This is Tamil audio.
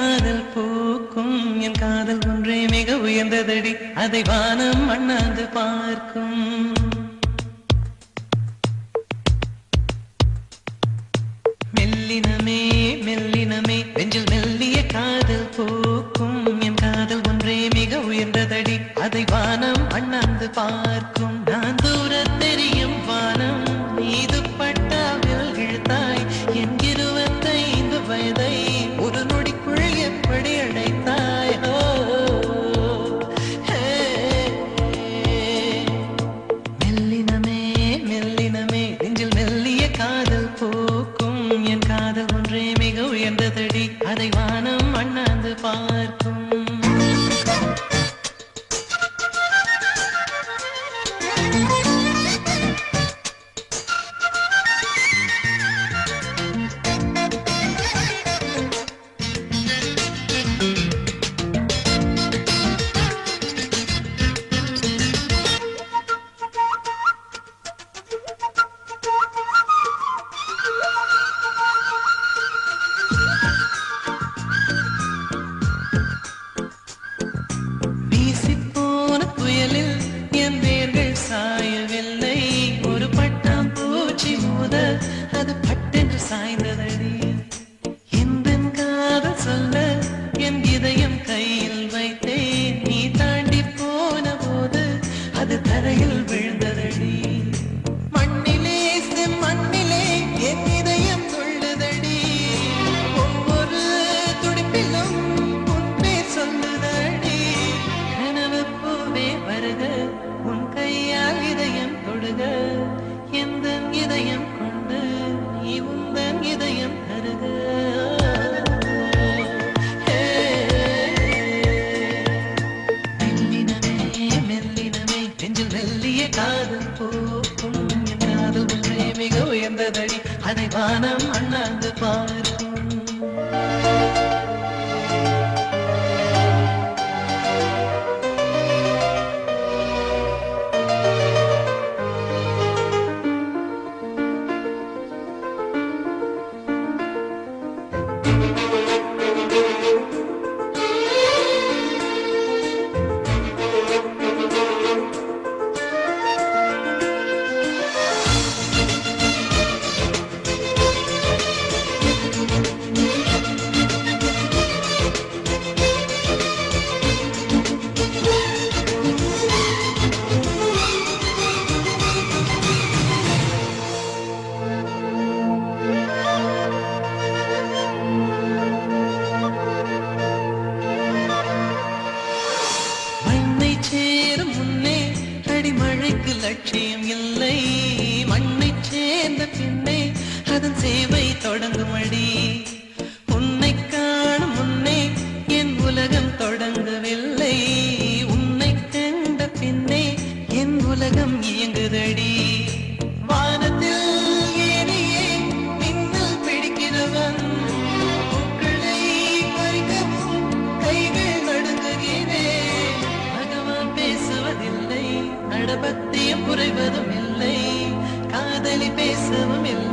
காதல் பூக்கும் என் காதல் ஒன்றே மிக உயர்ந்ததடி அதை வானம் அண்ணாந்து பார்க்கும் மெல்லினமே மெல்லினமே நெஞ்சில் மெல்லிய காதல் பூக்கும் என் காதல் ஒன்றே மிக உயர்ந்ததடி அதை வானம் அண்ணாந்து பார்க்கும் நான் தூர தெரியும் வானம் மீது பட்டாவில் இழுத்தாய் என் 25 வயதை ஒரு நொடிக்குள் எப்படி அடைத்தாய் மெல்லினமே மெல்லினமே நெஞ்சில் மெல்லிய காதல் பூக்கும் என் காதல் ஒன்றே மிக உயர்ந்ததடி அதை வானம் அண்ணாந்து பார்க்கும் என் வேர்கள் சாயவில்லை ஒரு பட்டாம் பூச்சி மோத அது பட்டென்று சாய்ந்ததடி எந்த காதல் சொல்ல என் இதயம் கையில் வைத்தேன் நீ தாண்டி போன போது அது தரையில் விழுந்ததடி மண்ணிலே மண்ணிலே என் இதயம் துள்ளுதடி ஒவ்வொரு துடிப்பிலும் உன்பே சொல்லுதடி கனவு பூவே வருக உன் கையால் இதயம் தொடுக எந்த இதயம் கொண்டு நீ உந்தன் இதயம் தருக மெல்லினமே மெல்லினமே நெஞ்சில் மெல்லிய காதல் பூக்கும் என் காதல் ஒன்றே மிக உயர்ந்ததடி அதை வானம் அண்ணாந்து பார்க்கும் சேரும் முன்னே அடிமழைக்கு லட்சியம் இல்லை மண்ணை சேர்ந்த பின்னே அதன் சேவை தொடங்கும் அடி உன்னை காணும் முன்னே என் உலகம் தொடங்கவில்லை உன்னை கண்ட பின்னே என் உலகம் இயங்குதடி வானத்தில் ஏனியே மின்னல் பிடிக்கிறவன் பூக்களை பறிக்கவும் கைகள் நடுங்குகிறேன் பகவான் பேசுவதில்லை நடபத்தியம் குறைவதும் இல்லை காதலி பேசவும் இல்லை